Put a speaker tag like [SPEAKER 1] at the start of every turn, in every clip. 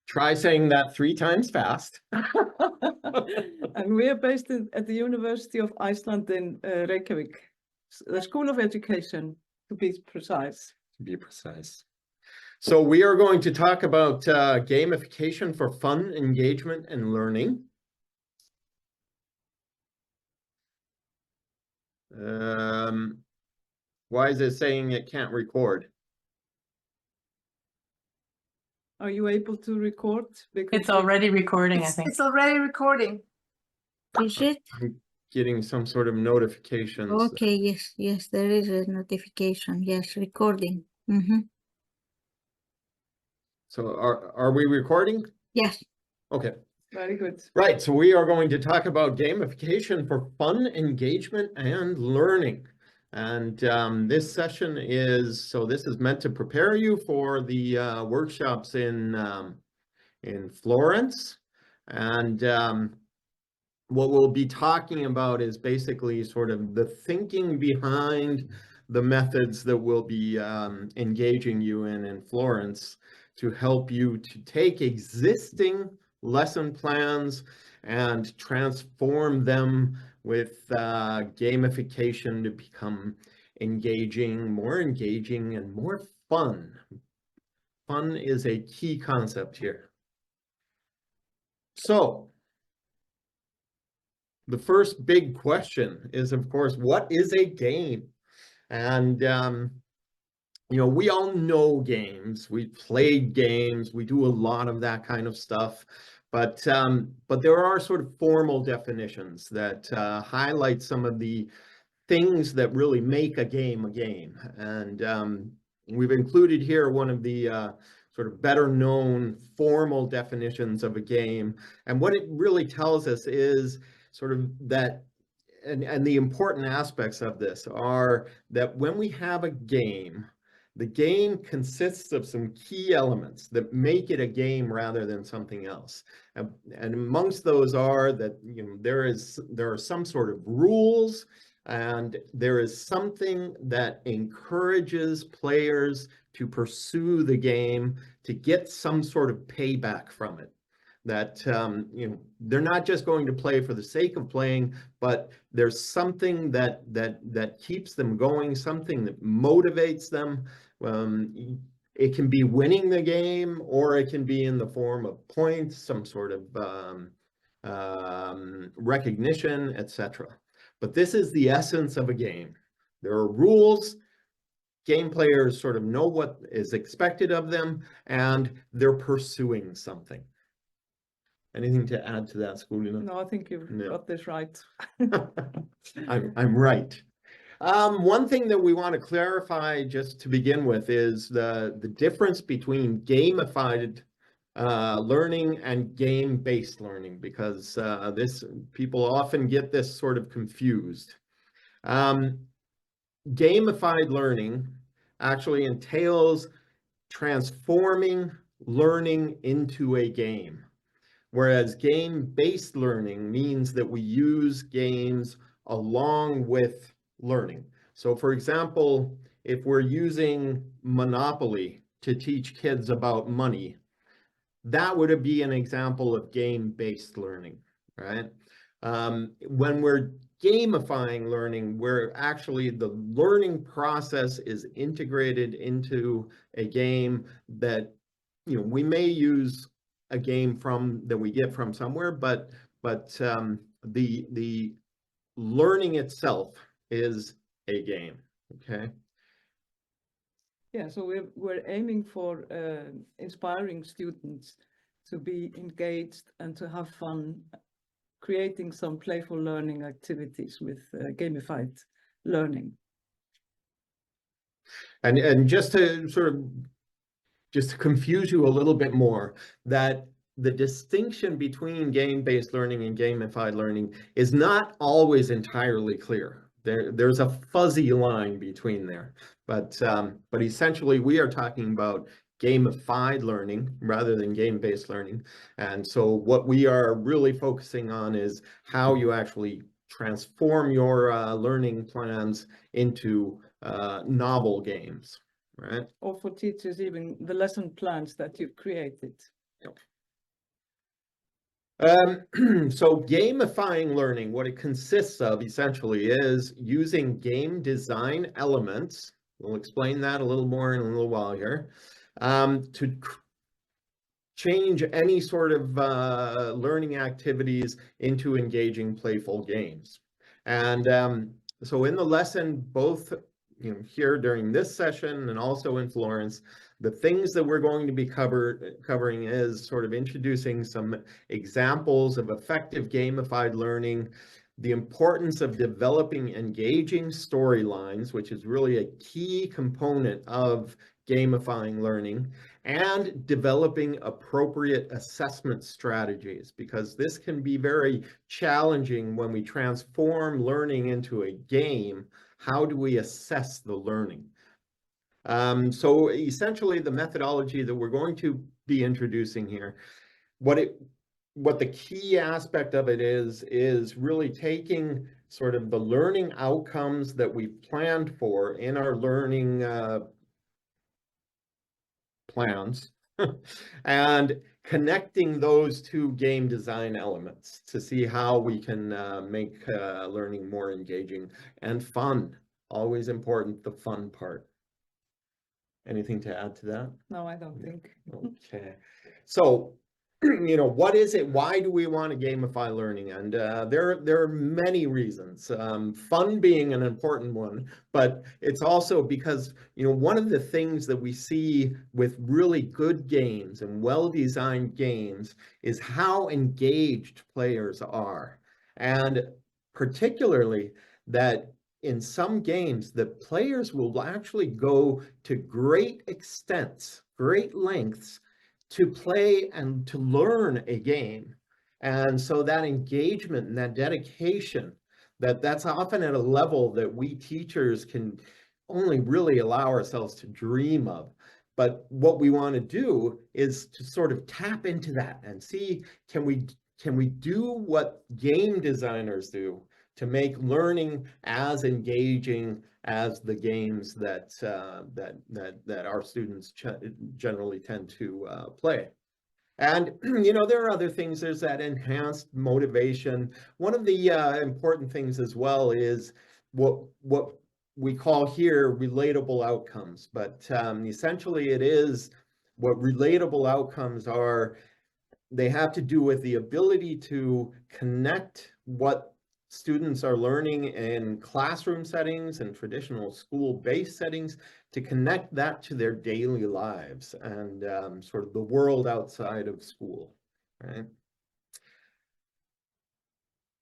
[SPEAKER 1] Try saying that 3 times fast.
[SPEAKER 2] And we are based at the University of Iceland in Reykjavik, the School of Education, to be precise.
[SPEAKER 1] So we are going to talk about gamification for fun, engagement, and learning. Why is it saying it can't record?
[SPEAKER 2] Are you able to record? Because
[SPEAKER 3] It's already recording, I think.
[SPEAKER 4] It's already recording.
[SPEAKER 5] Is it?
[SPEAKER 1] I'm getting some sort of notifications.
[SPEAKER 5] Okay, yes, there is a notification. Yes, recording.
[SPEAKER 1] So are we recording?
[SPEAKER 5] Yes.
[SPEAKER 1] Okay.
[SPEAKER 2] Very good.
[SPEAKER 1] Right, so we are going to talk about gamification for fun, engagement, and learning. And this session is meant to prepare you for the workshops in Florence. And what we'll be talking about is basically sort of the thinking behind the methods that we'll be engaging you in Florence to help you to take existing lesson plans and transform them with gamification to become engaging, and more fun. Fun is a key concept here. So, the first big question is, of course, what is a game? And, you know, we all know games. We've played games. We do a lot of that kind of stuff. But there are sort of formal definitions that highlight some of the things that really make a game a game. And we've included here one of the sort of better known formal definitions of a game. And what it really tells us is sort of that, and the important aspects of this are that when we have a game, the game consists of some key elements that make it a game rather than something else. And amongst those are that, you know, there are some sort of rules, and there is something that encourages players to pursue the game to get some sort of payback from it. That you know, they're not just going to play for the sake of playing, but there's something that keeps them going, something that motivates them. It can be winning the game, or it can be in the form of points, some sort of recognition, etc. But this is the essence of a game. There are rules. Game players sort of know what is expected of them, and they're pursuing something. Anything to add to that, Skolina?
[SPEAKER 2] No, I think you've got this right.
[SPEAKER 1] I'm right. One thing that we want to clarify just to begin with is the difference between gamified learning and game-based learning, because people often get this sort of confused. Gamified learning actually entails transforming learning into a game. Whereas game-based learning means that we use games along with learning. So for example, if we're using Monopoly to teach kids about money, that would be an example of game-based learning, right? When we're gamifying learning, where actually the learning process is integrated into a game that, you know, we may use a game that we get from somewhere, but the learning itself is a game. Okay.
[SPEAKER 2] Yeah, so we're aiming for inspiring students to be engaged and to have fun, creating some playful learning activities with gamified learning. And
[SPEAKER 1] just to sort of confuse you a little bit more, that the distinction between game-based learning and gamified learning is not always entirely clear. There's a fuzzy line between there, but essentially we are talking about gamified learning rather than game-based learning. And so what we are really focusing on is how you actually transform your learning plans into novel games. Right.
[SPEAKER 2] Or for teachers, even the lesson plans that you've created.
[SPEAKER 1] Yep. So gamifying learning, what it consists of essentially is using game design elements. We'll explain that a little more in a little while here, to change any sort of learning activities into engaging, playful games. And so in the lesson, both here during this session and also in Florence, the things that we're going to be covering is sort of introducing some examples of effective gamified learning, the importance of developing engaging storylines, which is really a key component of gamifying learning, and developing appropriate assessment strategies, because this can be very challenging when we transform learning into a game. How do we assess the learning? So essentially the methodology that we're going to be introducing here, what the key aspect of it is really taking sort of the learning outcomes that we've planned for in our learning plans and connecting those two game design elements to see how we can make learning more engaging and fun. Always important, the fun part. Anything to add to that?
[SPEAKER 2] No, I don't think.
[SPEAKER 1] Okay. So, what is it? Why do we want to gamify learning? And there are many reasons. Fun being an important one, but it's also because, one of the things that we see with really good games and well-designed games is how engaged players are. And particularly that in some games, the players will actually go to great extents, great lengths to play and to learn a game. And so that engagement and that dedication, that's often at a level that we teachers can only really allow ourselves to dream of. But what we want to do is to sort of tap into that and see, can we do what game designers do to make learning as engaging as the games that our students generally tend to play. And there are other things. There's that enhanced motivation. One of the important things as well is what we call here relatable outcomes, but essentially it is what relatable outcomes are. They have to do with the ability to connect what students are learning in classroom settings and traditional school-based settings, to connect that to their daily lives and sort of the world outside of school, right?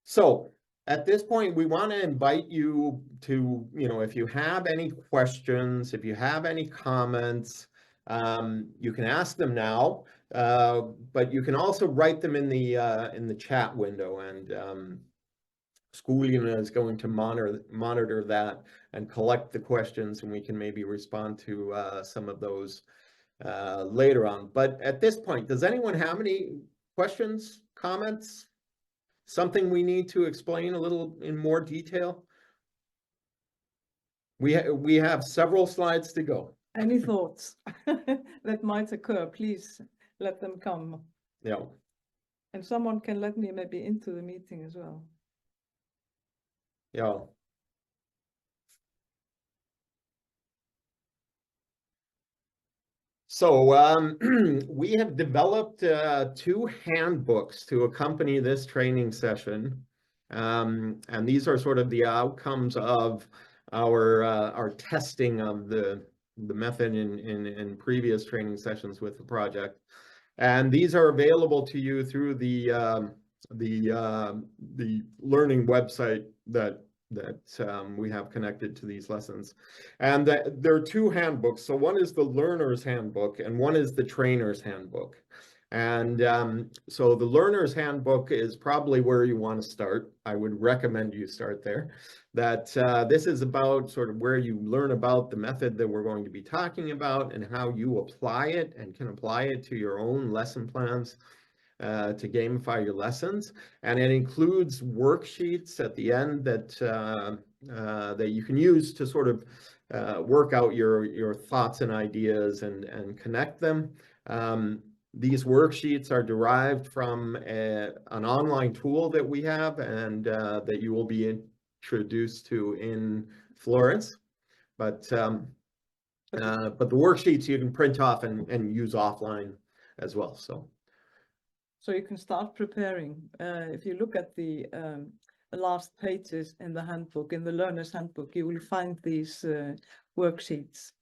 [SPEAKER 1] So at this point, we want to invite you to, if you have any questions, if you have any comments, you can ask them now, but you can also write them in the chat window, and Schoolina is going to monitor that and collect the questions, and we can maybe respond to some of those later on. But at this point, does anyone have any questions, comments, something we need to explain a little in more detail? We have several slides to go.
[SPEAKER 2] Any thoughts that might occur, please let them come.
[SPEAKER 1] Yeah.
[SPEAKER 2] And someone can let me maybe into the meeting as well.
[SPEAKER 1] Yeah. So we have developed 2 handbooks to accompany this training session. And these are sort of the outcomes of our testing of the method in previous training sessions with the project. And these are available to you through the learning website that we have connected to these lessons. And there are 2 handbooks. So one is the learner's handbook and one is the trainer's handbook. And so the learner's handbook is probably where you want to start. I would recommend you start there. That this is about sort of where you learn about the method that we're going to be talking about and how you apply it and can apply it to your own lesson plans to gamify your lessons. And it includes worksheets at the end that you can use to sort of work out your thoughts and ideas and connect them. These worksheets are derived from an online tool that we have and that you will be introduced to in Florence. But the worksheets you can print off and use offline as well. So
[SPEAKER 2] you can start preparing. If you look at the last pages in the handbook, in the learner's handbook, you will find these worksheets.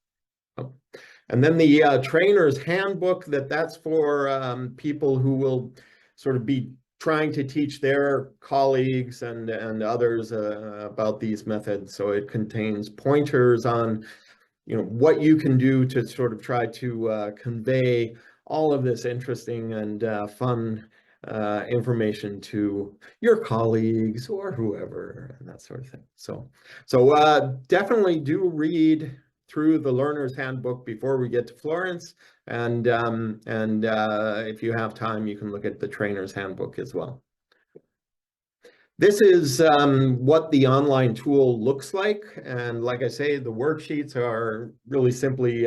[SPEAKER 1] And then the trainer's handbook, that's for people who will sort of be trying to teach their colleagues and others about these methods. So it contains pointers on, you know, what you can do to sort of try to convey all of this interesting and fun information to your colleagues or whoever, and that sort of thing. So definitely do read through the learner's handbook before we get to Florence, and if you have time, you can look at the trainer's handbook as well. This is what the online tool looks like, and like I say, the worksheets are really simply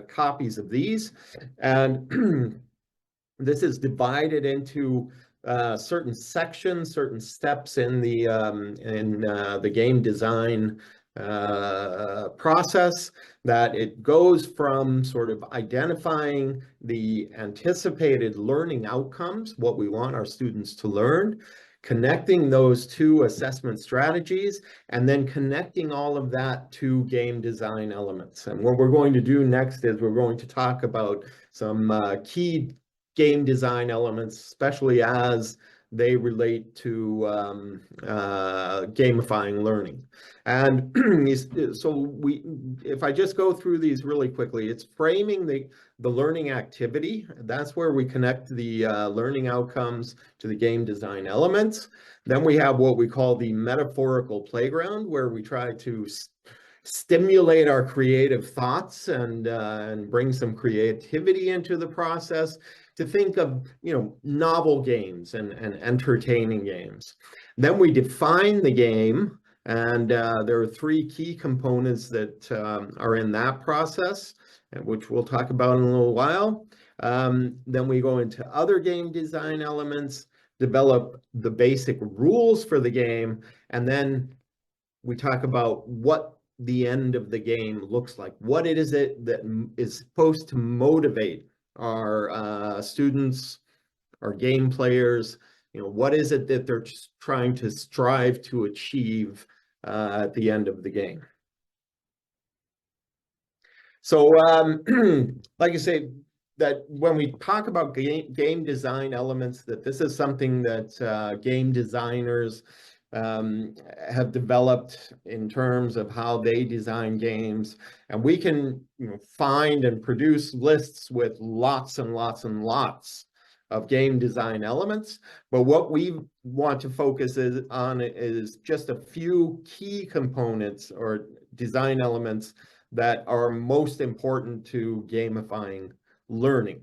[SPEAKER 1] copies of these, and this is divided into certain sections, certain steps in the game design process, that it goes from sort of identifying the anticipated learning outcomes, what we want our students to learn, connecting those to assessment strategies, and then connecting all of that to game design elements. And what we're going to do next is we're going to talk about some key game design elements, especially as they relate to gamifying learning. And so if I just go through these really quickly, it's framing the learning activity. That's where we connect the learning outcomes to the game design elements. Then we have what we call the metaphorical playground, where we try to stimulate our creative thoughts and bring some creativity into the process, to think of, you know, novel games and entertaining games. Then we define the game, and there are three key components that are in that process, which we'll talk about in a little while. Then we go into other game design elements, develop the basic rules for the game, and then we talk about what the end of the game looks like. What it is that is supposed to motivate our students, our game players. You know, what is it that they're trying to strive to achieve at the end of the game? So like I say, that when we talk about game design elements, that this is something that game designers have developed in terms of how they design games, and we can, you know, find and produce lists with lots and lots and lots of game design elements. But what we want to focus on is just a few key components or design elements that are most important to gamifying learning,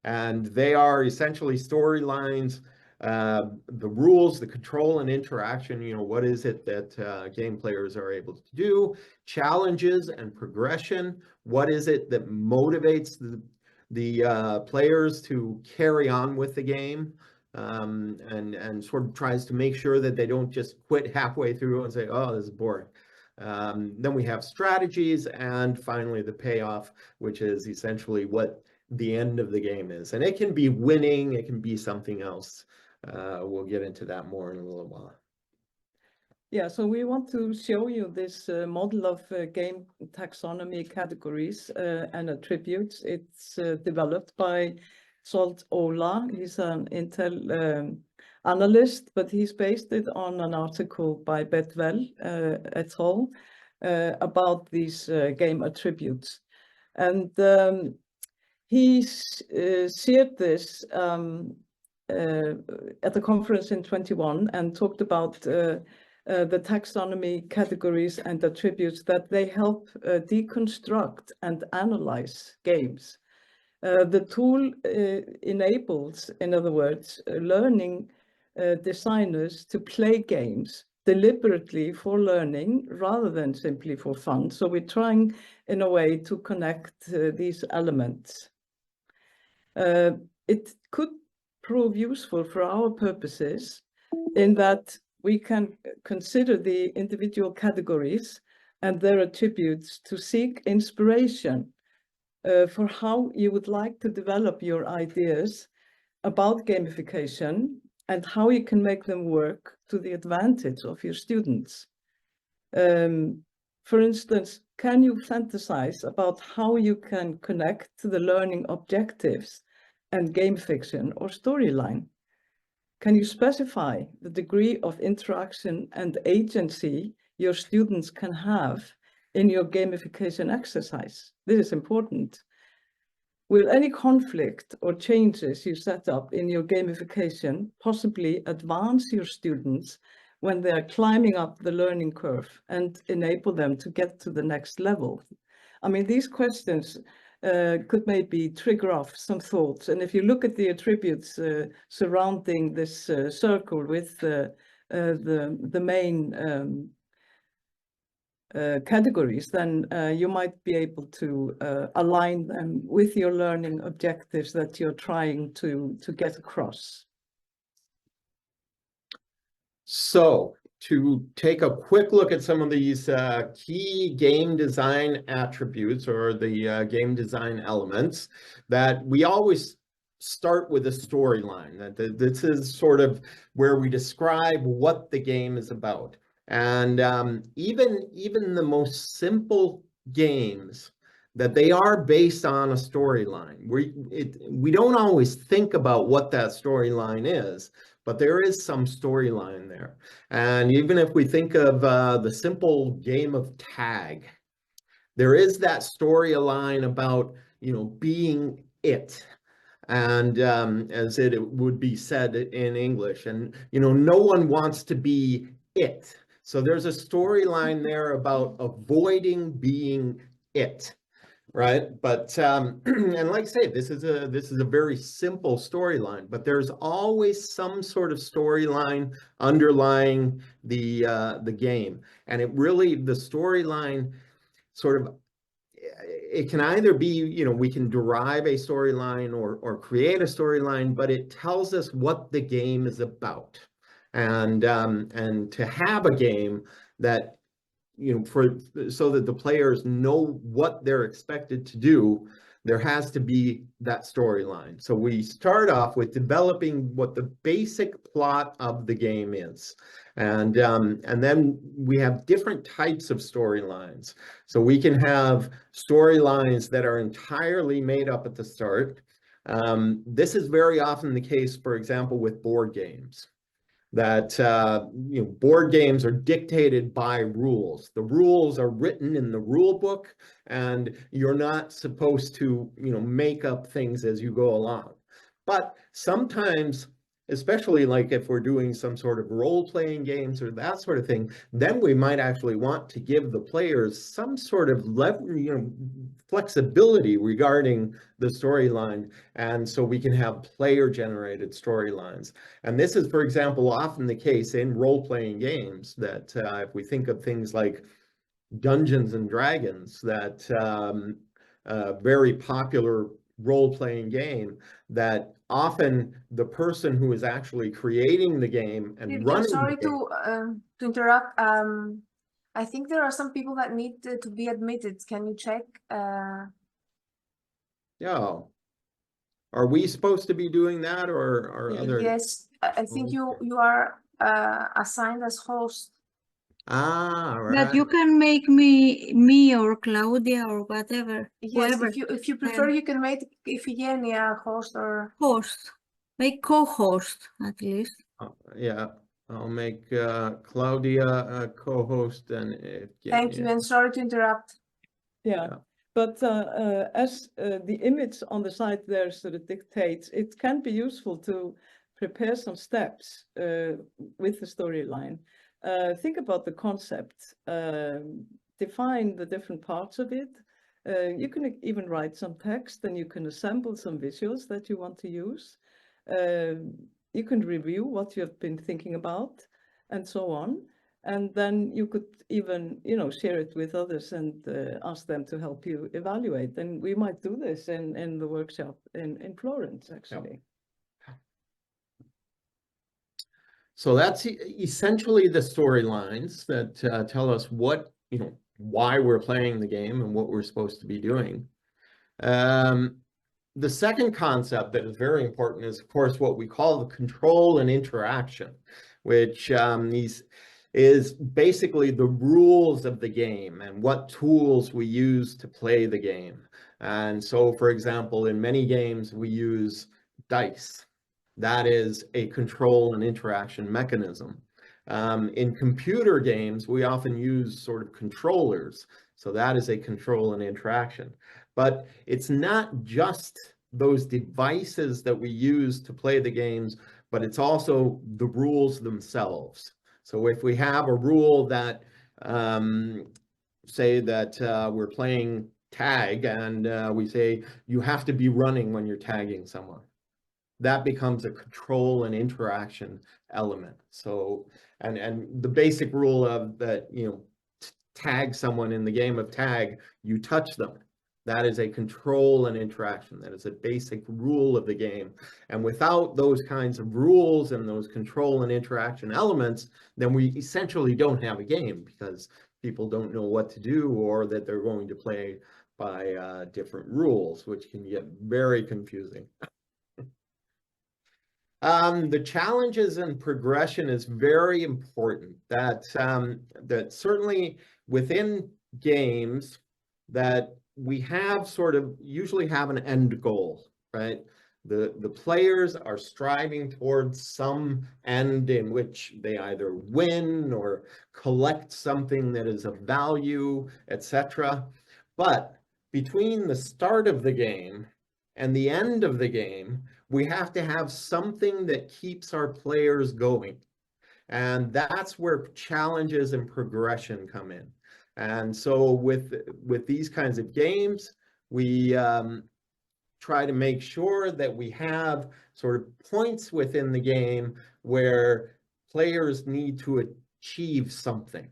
[SPEAKER 1] and they are essentially storylines, the rules, the control and interaction. You know, what is it that game players are able to do? Challenges and progression. What is it that motivates the players to carry on with the game, and sort of tries to make sure that they don't just quit halfway through and say, oh, this is boring. Then we have strategies, and finally the payoff, which is essentially what the end of the game is. And it can be winning, it can be something else. We'll get into that more in a little while.
[SPEAKER 2] Yeah, so we want to show you this model of game taxonomy categories and attributes. It's developed by Salt Ola. He's an Intel analyst, but he's based it on an article by Bedwell et al. About these game attributes. And he shared this at the conference in 21 and talked about the taxonomy categories and attributes, that they help deconstruct and analyze games. The tool enables, in other words, learning designers to play games deliberately for learning rather than simply for fun. So we're trying, in a way, to connect these elements. it could prove useful for our purposes in that we can consider the individual categories and their attributes to seek inspiration for how you would like to develop your ideas about gamification and how you can make them work to the advantage of your students. For instance, can you fantasize about how you can connect to the learning objectives and gamification or storyline? Can you specify the degree of interaction and agency your students can have in your gamification exercise? This is important. Will any conflict or changes you set up in your gamification possibly advance your students when they are climbing up the learning curve and enable them to get to the next level? I mean, these questions could maybe trigger off some thoughts. And if you look at the attributes surrounding this circle with the main categories, then you might be able to align them with your learning objectives that you're trying to get across.
[SPEAKER 1] So to take a quick look at some of these key game design attributes or the game design elements, that we always start with a storyline. That this is sort of where we describe what the game is about. And even the most simple games, that they are based on a storyline. We don't always think about what that storyline is, but there is some storyline there. And even if we think of the simple game of tag, there is that storyline about, you know, being it. And as it would be said in English, and, you know, no one wants to be it. So there's a storyline there about avoiding being it, right? But and like I say, this is a very simple storyline, but there's always some sort of storyline underlying the game, and it really, the storyline sort of, it can either be, you know, we can derive a storyline or create a storyline, but it tells us what the game is about. And to have a game that, you know, so that the players know what they're expected to do, there has to be that storyline. So we start off with developing what the basic plot of the game is. And then we have different types of storylines. So we can have storylines that are entirely made up at the start. This is very often the case, for example, with board games. That you know, board games are dictated by rules. The rules are written in the rule book, and you're not supposed to, you know, make up things as you go along. But sometimes, especially like if we're doing some sort of role-playing games or that sort of thing, then we might actually want to give the players some sort of flexibility regarding the storyline, and so we can have player-generated storylines. And this is, for example, often the case in role-playing games, that if we think of things like Dungeons and Dragons, that very popular role-playing game, that often the person who is actually creating the game and running
[SPEAKER 3] sorry
[SPEAKER 1] the game,
[SPEAKER 3] to interrupt. I think there are some people that need to be admitted. Can you check?
[SPEAKER 1] Yeah. Are we supposed to be doing that, or other?
[SPEAKER 3] Yes, I think you are assigned as host.
[SPEAKER 1] Ah, right.
[SPEAKER 5] But you can make me or Claudia or whatever.
[SPEAKER 3] Yes,
[SPEAKER 5] whoever
[SPEAKER 3] if you prefer, you can make Iphigenia host or
[SPEAKER 5] host. Make co-host at least.
[SPEAKER 1] Yeah, I'll make Claudia a co-host, and
[SPEAKER 3] thank you, and sorry to interrupt.
[SPEAKER 2] Yeah. But as the image on the side there sort of dictates, it can be useful to prepare some steps with the storyline. Think about the concept, define the different parts of it. You can even write some text, and you can assemble some visuals that you want to use. You can review what you have been thinking about, and so on. And then you could even, you know, share it with others and ask them to help you evaluate. And we might do this in the workshop in Florence, actually.
[SPEAKER 1] So that's essentially the storylines that tell us what, you know, why we're playing the game and what we're supposed to be doing. The second concept that is very important is, of course, what we call the control and interaction, which is basically the rules of the game and what tools we use to play the game. And so, for example, in many games, we use dice. That is a control and interaction mechanism. In computer games, we often use sort of controllers. So that is a control and interaction. But it's not just those devices that we use to play the games, but it's also the rules themselves. So if we have a rule that, say that we're playing tag and we say you have to be running when you're tagging someone, that becomes a control and interaction element. So, and the basic rule of that, you know, tag someone in the game of tag, you touch them. That is a control and interaction. That is a basic rule of the game. And without those kinds of rules and those control and interaction elements, then we essentially don't have a game because people don't know what to do, or that they're going to play by different rules, which can get very confusing. The challenges and progression is very important. That certainly within games, that we have sort of usually have an end goal, right? The players are striving towards some end in which they either win or collect something that is of value, etc. But between the start of the game and the end of the game, we have to have something that keeps our players going. And that's where challenges and progression come in. And so with these kinds of games, we try to make sure that we have sort of points within the game where players need to achieve something,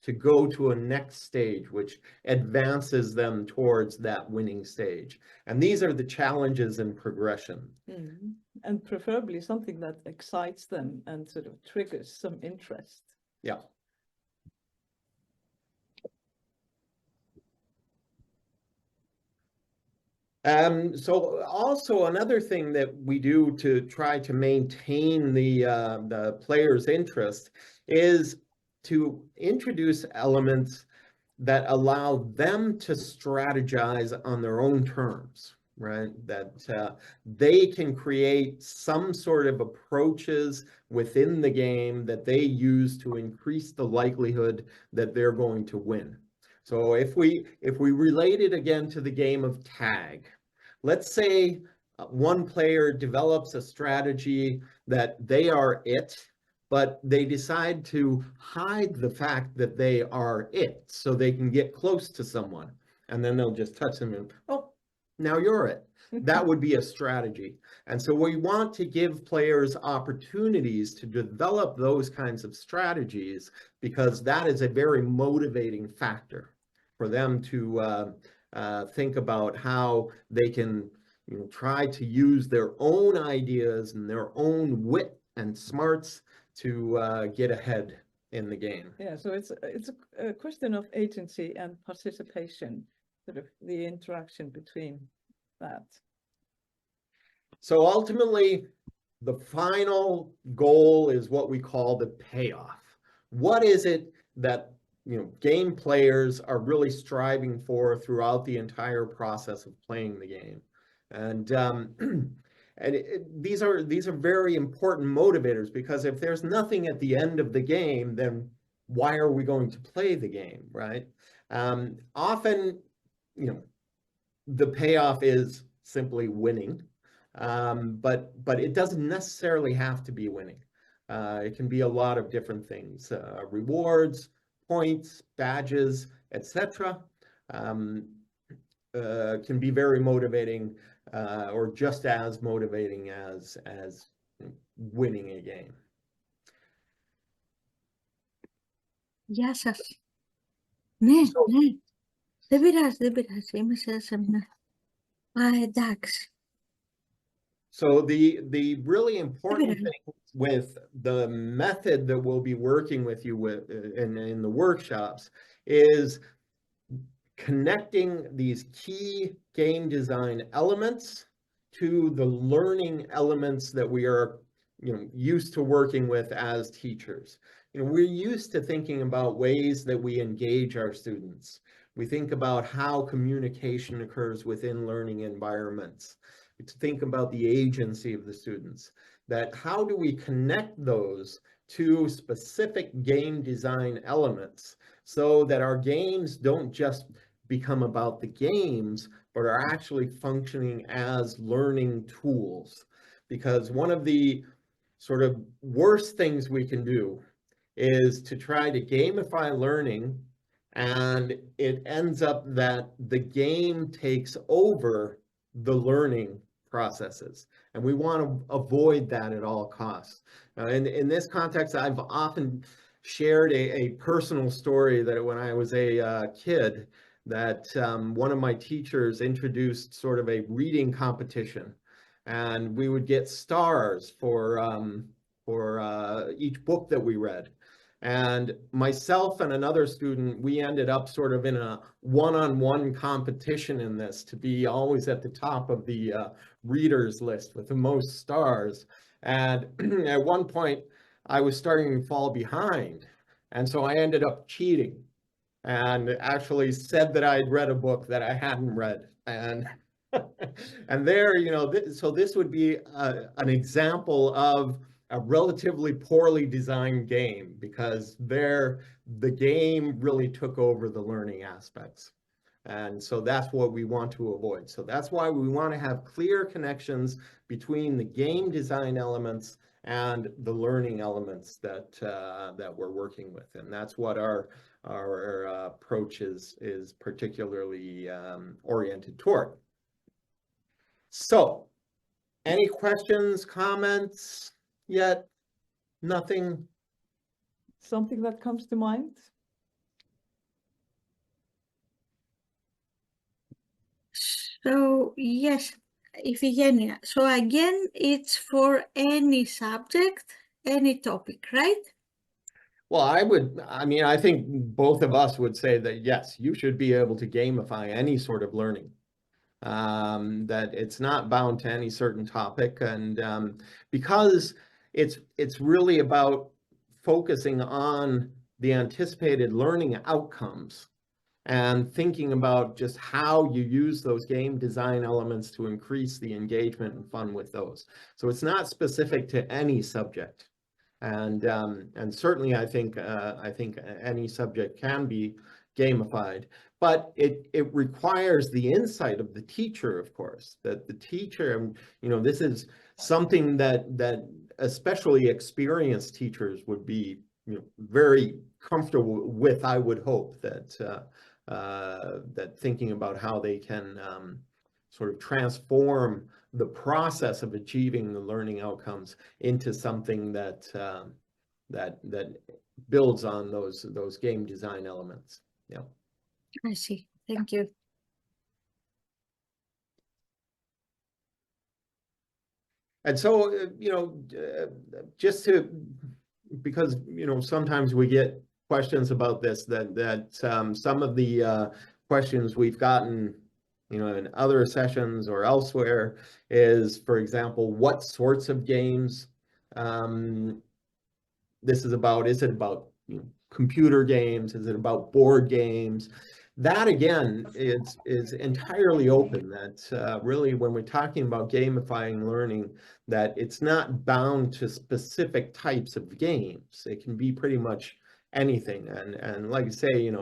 [SPEAKER 1] to go to a next stage, which advances them towards that winning stage. And these are the challenges in progression.
[SPEAKER 2] Mm-hmm. And preferably something that excites them and sort of triggers some interest.
[SPEAKER 1] Yeah. So also another thing that we do to try to maintain the player's interest is to introduce elements that allow them to strategize on their own terms, right? That they can create some sort of approaches within the game that they use to increase the likelihood that they're going to win. So if we relate it again to the game of tag, let's say one player develops a strategy that they are it, but they decide to hide the fact that they are it so they can get close to someone. And then they'll just touch them and, oh, now you're it. That would be a strategy. And so we want to give players opportunities to develop those kinds of strategies, because that is a very motivating factor for them to think about how they can, you know, try to use their own ideas and their own wit and smarts to get ahead in the game.
[SPEAKER 2] Yeah, so it's a question of agency and participation, sort of the interaction between that.
[SPEAKER 1] So ultimately, the final goal is what we call the payoff. What is it that, you know, game players are really striving for throughout the entire process of playing the game? And these are very important motivators, because if there's nothing at the end of the game, then why are we going to play the game, right? Often, you know, the payoff is simply winning, but it doesn't necessarily have to be winning. It can be a lot of different things: rewards, points, badges, etc. Can be very motivating, or just as motivating as winning a game.
[SPEAKER 5] Γεια σας. Ναι,
[SPEAKER 1] So,
[SPEAKER 5] ναι. Δεν πειράζει, δεν πειράζει. Είμαι σε σεμινάρ. Εντάξει.
[SPEAKER 1] so the really important
[SPEAKER 5] Okay.
[SPEAKER 1] thing with the method that we'll be working with you with in the workshops is connecting these key game design elements to the learning elements that we are, used to working with as teachers. We're used to thinking about ways that we engage our students. We think about how communication occurs within learning environments. To think about the agency of the students. That how do we connect those to specific game design elements so that our games don't just become about the games, but are actually functioning as learning tools. Because one of the sort of worst things we can do is to try to gamify learning, and it ends up that the game takes over the learning processes. And we want to avoid that at all costs. In this context, I've often shared a personal story that when I was a kid, that one of my teachers introduced sort of a reading competition, and we would get stars for each book that we read. And myself and another student, we ended up sort of in a one-on-one competition in this to be always at the top of the readers list with the most stars. And at one point, I was starting to fall behind. And so I ended up cheating and actually said that I'd read a book that I hadn't read. And and there, so this would be an example of a relatively poorly designed game, because there the game really took over the learning aspects. And so that's what we want to avoid. So that's why we want to have clear connections between the game design elements and the learning elements that we're working with. And that's what our approach is particularly oriented toward. So, any questions, comments yet? Nothing?
[SPEAKER 2] Something that comes to mind?
[SPEAKER 5] So, yes, Iphigenia. So again, it's for any subject, any topic, right?
[SPEAKER 1] Well, I think both of us would say that yes, you should be able to gamify any sort of learning. That it's not bound to any certain topic, and because it's really about focusing on the anticipated learning outcomes and thinking about just how you use those game design elements to increase the engagement and fun with those. So it's not specific to any subject. And certainly I think any subject can be gamified, but it requires the insight of the teacher, of course, that the teacher, this is something that especially experienced teachers would be very comfortable with. I would hope that that thinking about how they can sort of transform the process of achieving the learning outcomes into something that that builds on those game design elements. Yeah.
[SPEAKER 5] I see. Thank you.
[SPEAKER 1] And so, just to, because, sometimes we get questions about this, that some of the questions we've gotten, in other sessions or elsewhere is, for example, what sorts of games this is about. Is it about computer games? Is it about board games? That again is entirely open. That's really, when we're talking about gamifying learning, that it's not bound to specific types of games. It can be pretty much anything. And like I say,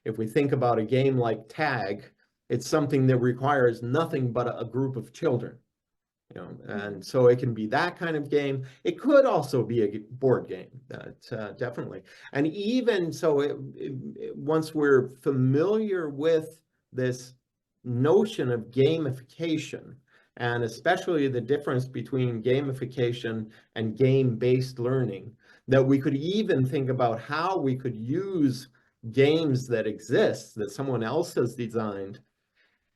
[SPEAKER 1] if we think about a game like tag, it's something that requires nothing but a group of children. And so it can be that kind of game. It could also be a board game, definitely. And even so, once we're familiar with this notion of gamification and especially the difference between gamification and game-based learning, that we could even think about how we could use games that exist, that someone else has designed,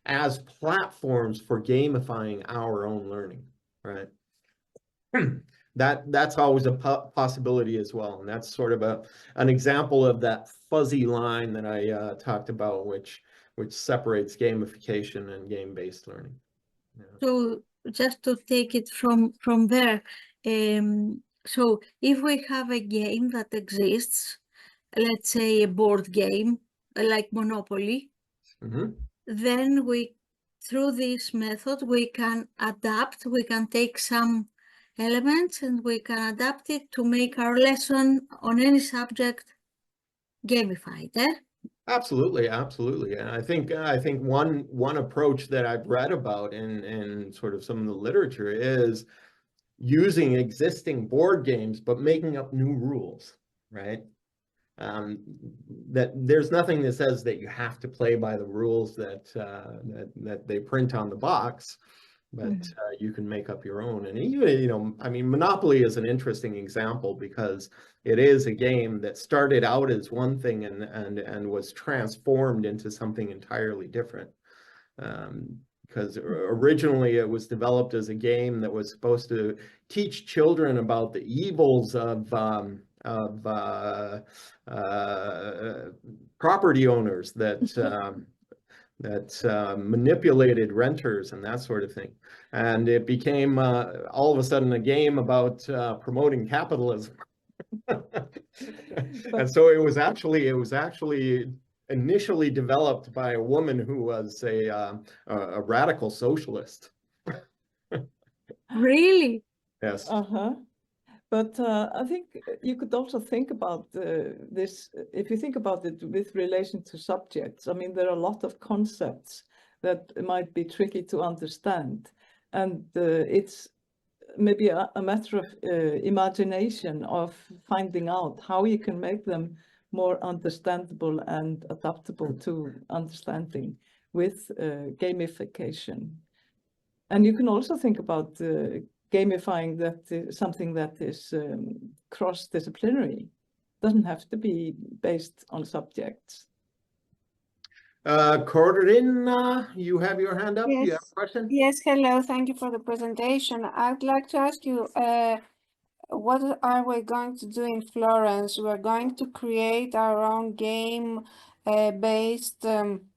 [SPEAKER 1] as platforms for gamifying our own learning, right? That's always a possibility as well, and that's sort of an example of that fuzzy line that I talked about, which separates gamification and game-based learning. Yeah.
[SPEAKER 5] So just to take it from there, so if we have a game that exists, let's say a board game like Monopoly, then through this method, we can adapt, we can take some elements and we can adapt it to make our lesson on any subject gamified.
[SPEAKER 1] Absolutely, absolutely. And I think one approach that I've read about in sort of some of the literature is using existing board games but making up new rules, right? That there's nothing that says that you have to play by the rules that they print on the box, but you can make up your own. And even, I mean, Monopoly is an interesting example because it is a game that started out as one thing and was transformed into something entirely different. Because originally it was developed as a game that was supposed to teach children about the evils of property owners that manipulated renters and that sort of thing. And it became all of a sudden a game about promoting capitalism. And so it was actually initially developed by a woman who was a radical socialist.
[SPEAKER 5] Really?
[SPEAKER 1] Yes.
[SPEAKER 2] But I think you could also think about this, if you think about it with relation to subjects. I mean, there are a lot of concepts that might be tricky to understand. And it's maybe a matter of imagination, of finding out how you can make them more understandable and adaptable to understanding with gamification. And you can also think about gamifying that something that is cross-disciplinary. Doesn't have to be based on subjects.
[SPEAKER 1] Corinne, you have your hand up.
[SPEAKER 4] Yes.
[SPEAKER 1] You have a question?
[SPEAKER 4] Yes, hello. Thank you for the presentation. I'd like to ask you, what are we going to do in Florence? We're going to create our own game based on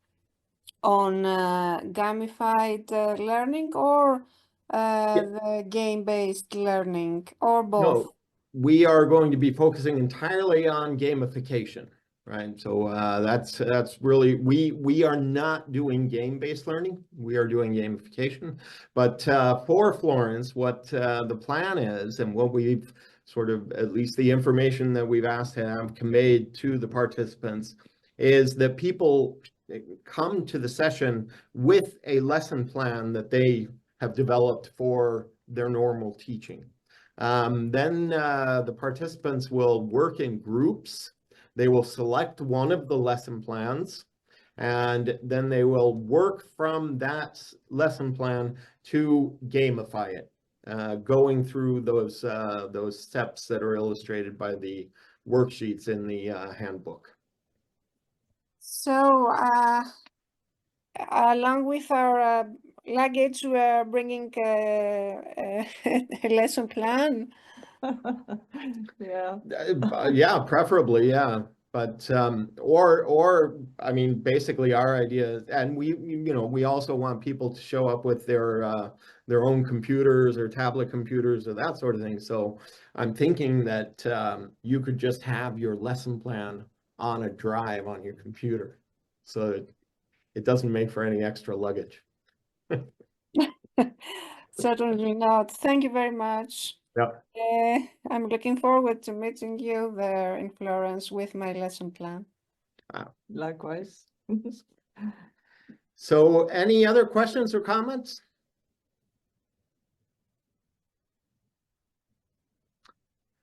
[SPEAKER 4] gamified learning, or the game-based learning, or both?
[SPEAKER 1] No, we are going to be focusing entirely on gamification, right? So that's really, we are not doing game-based learning. We are doing gamification. But for Florence, what the plan is, and what we've sort of, at least the information that we've asked to have conveyed to the participants, is that people come to the session with a lesson plan that they have developed for their normal teaching. Then the participants will work in groups. They will select one of the lesson plans, and then they will work from that lesson plan to gamify it, going through those steps that are illustrated by the worksheets in the handbook.
[SPEAKER 4] So, along with our luggage, we are bringing a lesson plan.
[SPEAKER 2] Yeah.
[SPEAKER 1] Yeah, preferably, yeah. But or I mean, basically our idea, and we also want people to show up with their own computers or tablet computers or that sort of thing. So I'm thinking that you could just have your lesson plan on a drive on your computer, so that it doesn't make for any extra luggage.
[SPEAKER 4] Certainly not. Thank you very much.
[SPEAKER 1] Yep.
[SPEAKER 4] I'm looking forward to meeting you there in Florence with my lesson plan.
[SPEAKER 2] Likewise.
[SPEAKER 1] So any other questions or comments?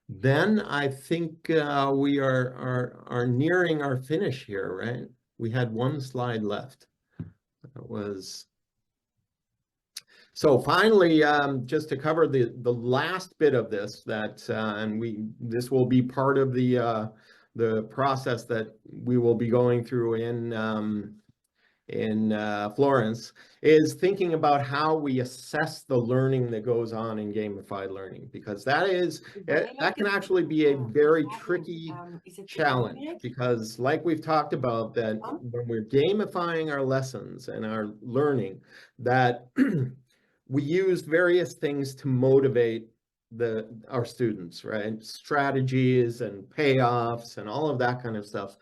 [SPEAKER 1] Then I think we are nearing our finish here, right? We had one slide left. That was, So finally, just to cover the last bit of this, that and this will be part of the process that we will be going through in Florence, is thinking about how we assess the learning that goes on in gamified learning, because that can actually be a very tricky challenge, because like we've talked about, that when we're gamifying our lessons and our learning, that we use various things to motivate our students, right? Strategies and payoffs and all of that kind of stuff.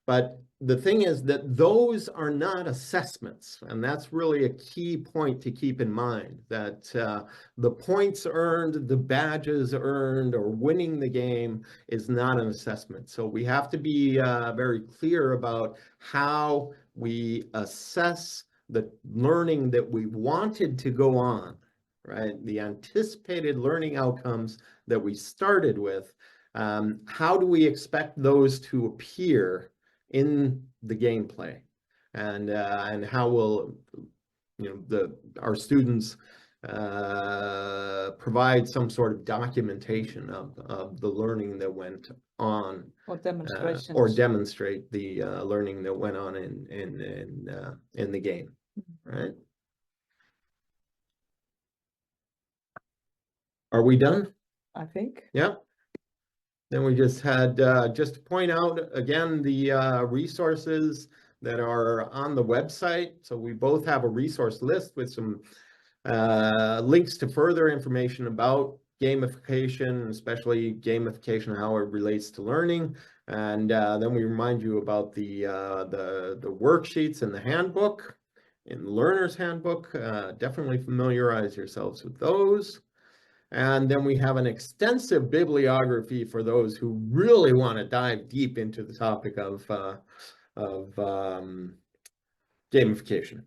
[SPEAKER 1] But the thing is that those are not assessments, and that's really a key point to keep in mind, that the points earned, the badges earned, or winning the game is not an assessment. So we have to be very clear about how we assess the learning that we wanted to go on, right? The anticipated learning outcomes that we started with. How do we expect those to appear in the gameplay, and how will our students provide some sort of documentation of the learning that went on,
[SPEAKER 2] Or demonstrations.
[SPEAKER 1] or demonstrate the learning that went on in the game, right? Are we done?
[SPEAKER 2] I think.
[SPEAKER 1] Yeah. Then we just had, just to point out again, the resources that are on the website. So we both have a resource list with some links to further information about gamification, especially gamification and how it relates to learning. And then we remind you about the worksheets in the handbook, in the learner's handbook. Definitely familiarize yourselves with those. And then we have an extensive bibliography for those who really want to dive deep into the topic of gamification.